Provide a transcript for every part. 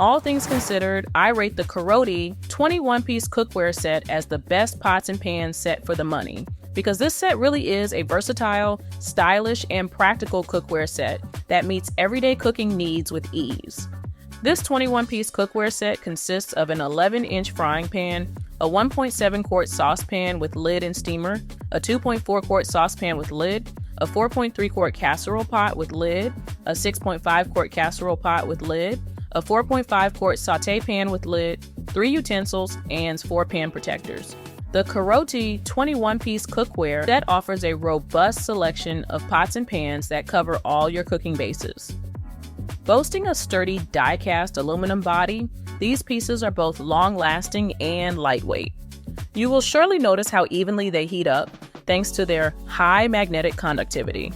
All things considered, I rate the CAROTE 21-piece cookware set as the best pots and pans set for the money, because this set really is a versatile, stylish, and practical cookware set that meets everyday cooking needs with ease. This 21-piece cookware set consists of an 11-inch frying pan, a 1.7-quart saucepan with lid and steamer, a 2.4-quart saucepan with lid, a 4.3-quart casserole pot with lid, a 6.5-quart casserole pot with lid, a 4.5-quart sauté pan with lid, 3 utensils, and 4 pan protectors. The CAROTE 21-piece cookware set offers a robust selection of pots and pans that cover all your cooking bases. Boasting a sturdy die-cast aluminum body, these pieces are both long-lasting and lightweight. You will surely notice how evenly they heat up, thanks to their high magnetic conductivity.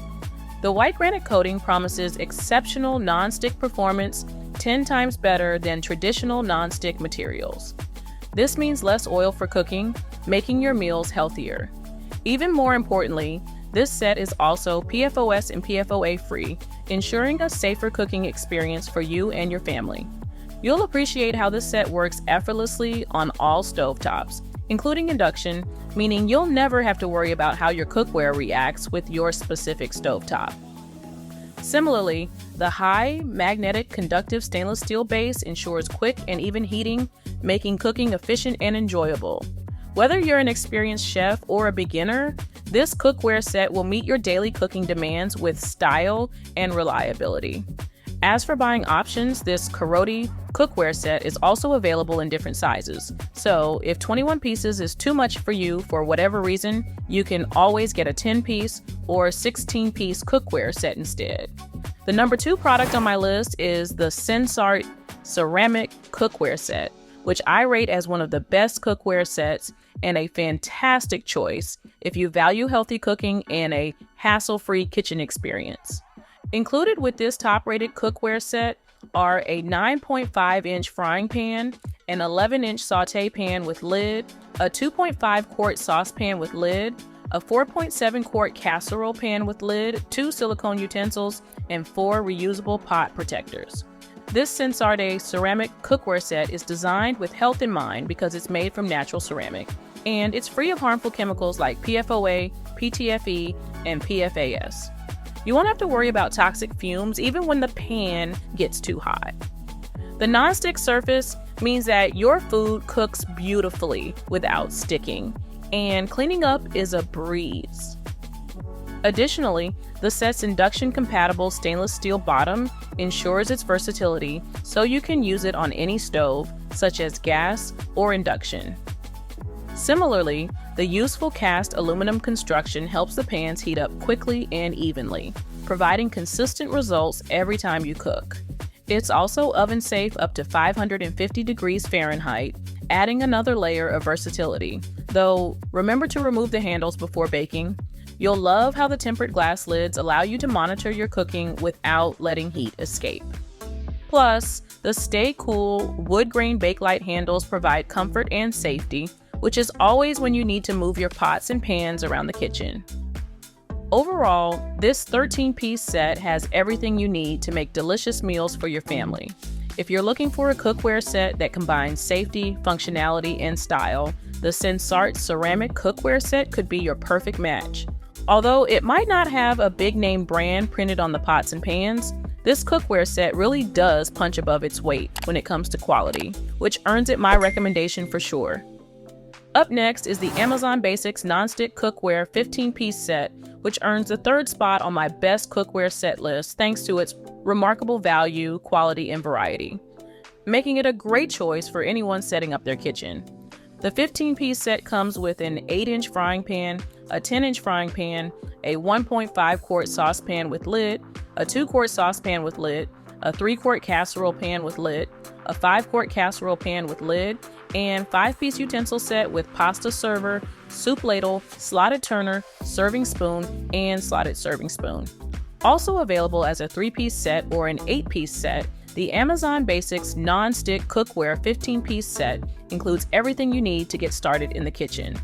The white granite coating promises exceptional non-stick performance, 10 times better than traditional non-stick materials. This means less oil for cooking, making your meals healthier. Even more importantly, this set is also PFOS and PFOA free, ensuring a safer cooking experience for you and your family. You'll appreciate how this set works effortlessly on all stovetops, including induction, meaning you'll never have to worry about how your cookware reacts with your specific stovetop. Similarly, the high magnetic conductive stainless steel base ensures quick and even heating, making cooking efficient and enjoyable. Whether you're an experienced chef or a beginner, this cookware set will meet your daily cooking demands with style and reliability. As for buying options, this CAROTE cookware set is also available in different sizes. So if 21 pieces is too much for you for whatever reason, you can always get a 10-piece or 16-piece cookware set instead. The number 2 product on my list is the SENSARTE ceramic cookware set, which I rate as one of the best cookware sets and a fantastic choice if you value healthy cooking and a hassle-free kitchen experience. Included with this top-rated cookware set are a 9.5-inch frying pan, an 11-inch sauté pan with lid, a 2.5-quart saucepan with lid, a 4.7-quart casserole pan with lid, 2 silicone utensils, and 4 reusable pot protectors. This SENSARTE ceramic cookware set is designed with health in mind because it's made from natural ceramic, and it's free of harmful chemicals like PFOA, PTFE, and PFAS. You won't have to worry about toxic fumes even when the pan gets too hot. The non-stick surface means that your food cooks beautifully without sticking, and cleaning up is a breeze. Additionally, the set's induction-compatible stainless steel bottom ensures its versatility, so you can use it on any stove, such as gas or induction. Similarly, the useful cast aluminum construction helps the pans heat up quickly and evenly, providing consistent results every time you cook. It's also oven-safe up to 550 degrees Fahrenheit, adding another layer of versatility. Though, remember to remove the handles before baking. You'll love how the tempered glass lids allow you to monitor your cooking without letting heat escape. Plus, the Stay Cool wood grain Bakelite handles provide comfort and safety, which is always when you need to move your pots and pans around the kitchen. Overall, this 13-piece set has everything you need to make delicious meals for your family. If you're looking for a cookware set that combines safety, functionality, and style, the SENSARTE ceramic cookware set could be your perfect match. Although it might not have a big-name brand printed on the pots and pans, this cookware set really does punch above its weight when it comes to quality, which earns it my recommendation for sure. Up next is the Amazon Basics Nonstick Cookware 15-piece set, which earns the 3rd spot on my best cookware set list thanks to its remarkable value, quality, and variety, making it a great choice for anyone setting up their kitchen. The 15-piece set comes with an 8-inch frying pan, a 10-inch frying pan, a 1.5-quart saucepan with lid, a 2-quart saucepan with lid, a 3-quart casserole pan with lid, a 5-quart casserole pan with lid, and 5-piece utensil set with pasta server, soup ladle, slotted turner, serving spoon, and slotted serving spoon. Also available as a 3-piece set or an 8-piece set, the Amazon Basics Nonstick Cookware 15-piece set includes everything you need to get started in the kitchen.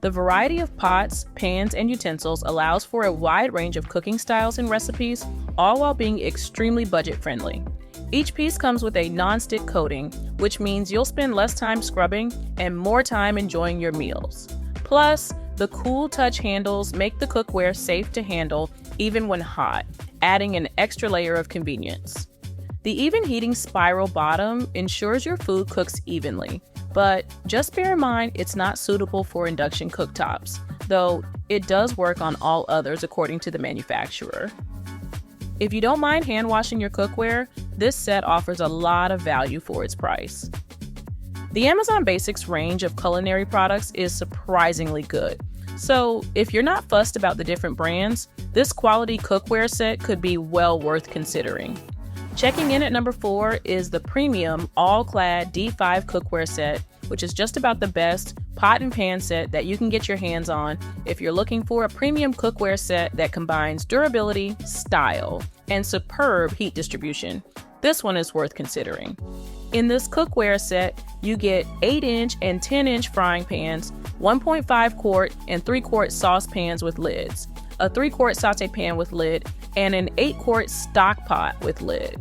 The variety of pots, pans, and utensils allows for a wide range of cooking styles and recipes, all while being extremely budget-friendly. Each piece comes with a non-stick coating, which means you'll spend less time scrubbing and more time enjoying your meals. Plus, the cool touch handles make the cookware safe to handle even when hot, adding an extra layer of convenience. The even heating spiral bottom ensures your food cooks evenly, but just bear in mind it's not suitable for induction cooktops, though it does work on all others according to the manufacturer. If you don't mind hand washing your cookware, this set offers a lot of value for its price. The Amazon Basics range of culinary products is surprisingly good. So if you're not fussed about the different brands, this quality cookware set could be well worth considering. Checking in at number 4 is the premium All-Clad D5 cookware set, which is just about the best pot and pan set that you can get your hands on if you're looking for a premium cookware set that combines durability, style, and superb heat distribution. This one is worth considering. In this cookware set, you get 8-inch and 10-inch frying pans, 1.5 quart and 3-quart saucepans with lids, a 3-quart sauté pan with lid, and an 8-quart stock pot with lid.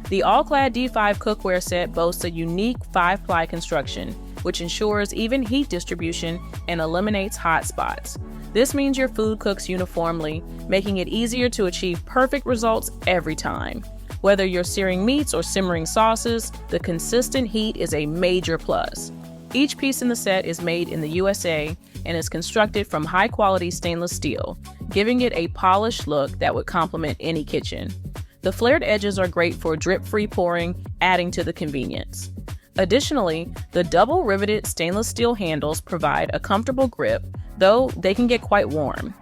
The All-Clad D5 cookware set boasts a unique 5-ply construction, which ensures even heat distribution and eliminates hot spots. This means your food cooks uniformly, making it easier to achieve perfect results every time. Whether you're searing meats or simmering sauces, the consistent heat is a major plus. Each piece in the set is made in the USA and is constructed from high-quality stainless steel, giving it a polished look that would complement any kitchen. The flared edges are great for drip-free pouring, adding to the convenience. Additionally, the double riveted stainless steel handles provide a comfortable grip, though they can get quite warm.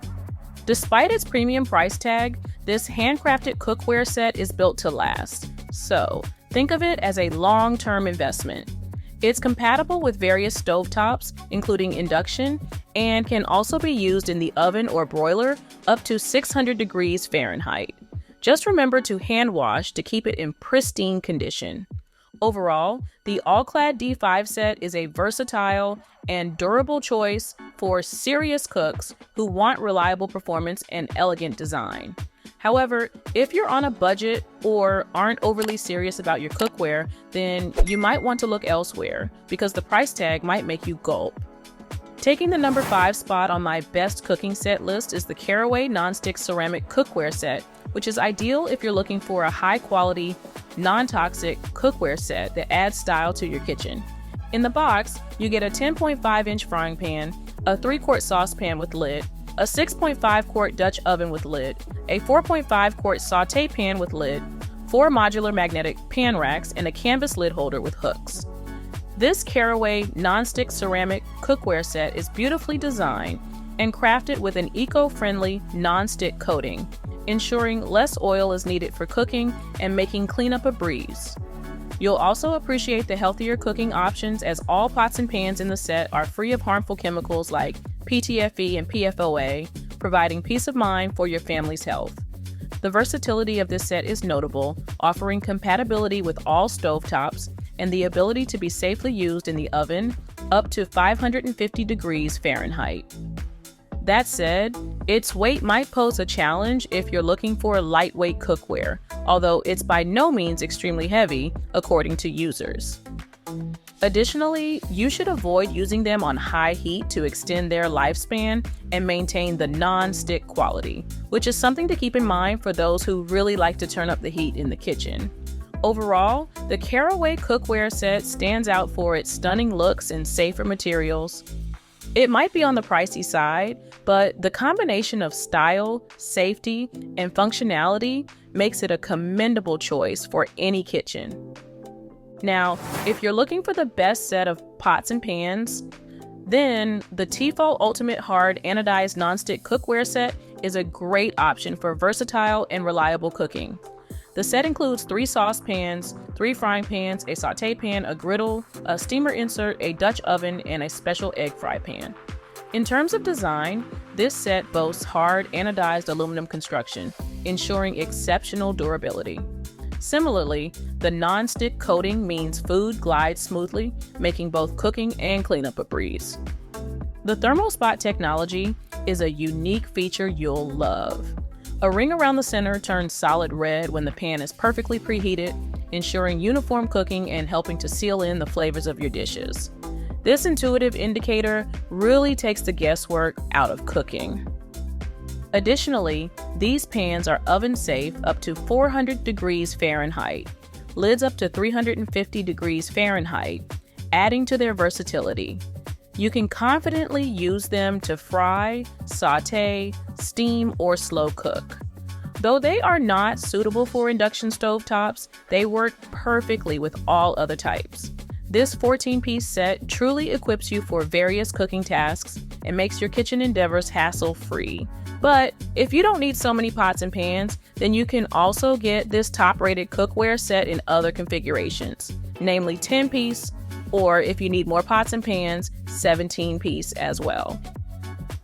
Despite its premium price tag, this handcrafted cookware set is built to last, so think of it as a long-term investment. It's compatible with various stovetops, including induction, and can also be used in the oven or broiler up to 600 degrees Fahrenheit. Just remember to hand wash to keep it in pristine condition. Overall, the All-Clad D5 set is a versatile and durable choice for serious cooks who want reliable performance and elegant design. However, if you're on a budget or aren't overly serious about your cookware, then you might want to look elsewhere because the price tag might make you gulp. Taking the number 5 spot on my best cooking set list is the Caraway Nonstick Ceramic Cookware Set, which is ideal if you're looking for a high-quality, non-toxic cookware set that adds style to your kitchen. In the box, you get a 10.5-inch frying pan, a 3-quart saucepan with lid, a 6.5-quart Dutch oven with lid, a 4.5-quart sauté pan with lid, 4 modular magnetic pan racks, and a canvas lid holder with hooks. This Caraway nonstick ceramic cookware set is beautifully designed and crafted with an eco-friendly non-stick coating, ensuring less oil is needed for cooking and making cleanup a breeze. You'll also appreciate the healthier cooking options as all pots and pans in the set are free of harmful chemicals like PTFE and PFOA, providing peace of mind for your family's health. The versatility of this set is notable, offering compatibility with all stovetops and the ability to be safely used in the oven up to 550 degrees Fahrenheit. That said, its weight might pose a challenge if you're looking for lightweight cookware, although it's by no means extremely heavy, according to users. Additionally, you should avoid using them on high heat to extend their lifespan and maintain the non-stick quality, which is something to keep in mind for those who really like to turn up the heat in the kitchen. Overall, the Caraway cookware set stands out for its stunning looks and safer materials. It might be on the pricey side, but the combination of style, safety, and functionality makes it a commendable choice for any kitchen. Now, if you're looking for the best set of pots and pans, then the T-fal Ultimate Hard Anodized Nonstick Cookware Set is a great option for versatile and reliable cooking. The set includes 3 saucepans, 3 frying pans, a sauté pan, a griddle, a steamer insert, a Dutch oven, and a special egg fry pan. In terms of design, this set boasts hard anodized aluminum construction, ensuring exceptional durability. Similarly, the non-stick coating means food glides smoothly, making both cooking and cleanup a breeze. The thermal spot technology is a unique feature you'll love. A ring around the center turns solid red when the pan is perfectly preheated, ensuring uniform cooking and helping to seal in the flavors of your dishes. This intuitive indicator really takes the guesswork out of cooking. Additionally, these pans are oven safe up to 400 degrees Fahrenheit, lids up to 350 degrees Fahrenheit, adding to their versatility. You can confidently use them to fry, saute, steam, or slow cook. Though they are not suitable for induction stovetops, they work perfectly with all other types. This 14-piece set truly equips you for various cooking tasks and makes your kitchen endeavors hassle-free. But if you don't need so many pots and pans, then you can also get this top-rated cookware set in other configurations, namely 10-piece, or if you need more pots and pans, 17-piece as well.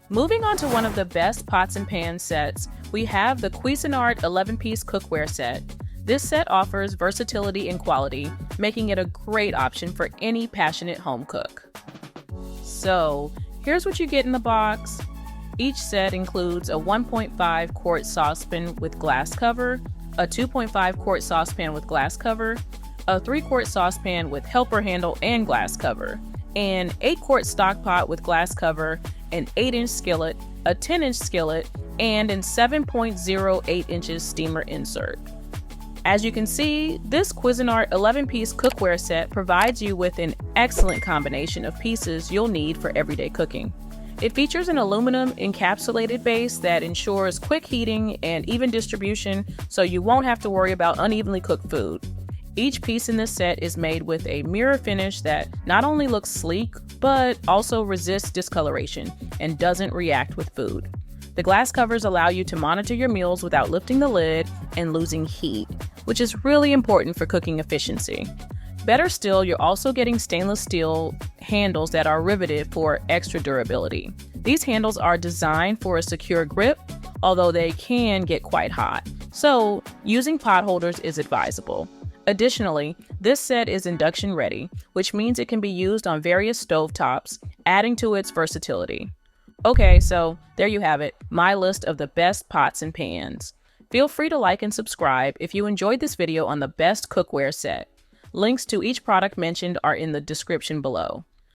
Moving on to one of the best pots and pan sets, we have the Cuisinart 11-piece cookware set. This set offers versatility and quality, making it a great option for any passionate home cook. So, here's what you get in the box. Each set includes a 1.5 quart saucepan with glass cover, a 2.5 quart saucepan with glass cover, a 3 quart saucepan with helper handle and glass cover, an 8 quart stock pot with glass cover, an 8-inch skillet, a 10-inch skillet, and a 7.08 inches steamer insert. As you can see, this Cuisinart 11-piece cookware set provides you with an excellent combination of pieces you'll need for everyday cooking. It features an aluminum encapsulated base that ensures quick heating and even distribution, so you won't have to worry about unevenly cooked food. Each piece in this set is made with a mirror finish that not only looks sleek, but also resists discoloration and doesn't react with food. The glass covers allow you to monitor your meals without lifting the lid and losing heat, which is really important for cooking efficiency. Better still, you're also getting stainless steel handles that are riveted for extra durability. These handles are designed for a secure grip, although they can get quite hot, so using pot holders is advisable. Additionally, this set is induction ready, which means it can be used on various stovetops, adding to its versatility. Okay, so there you have it, my list of the best pots and pans. Feel free to like and subscribe if you enjoyed this video on the best cookware set. Links to each product mentioned are in the description below.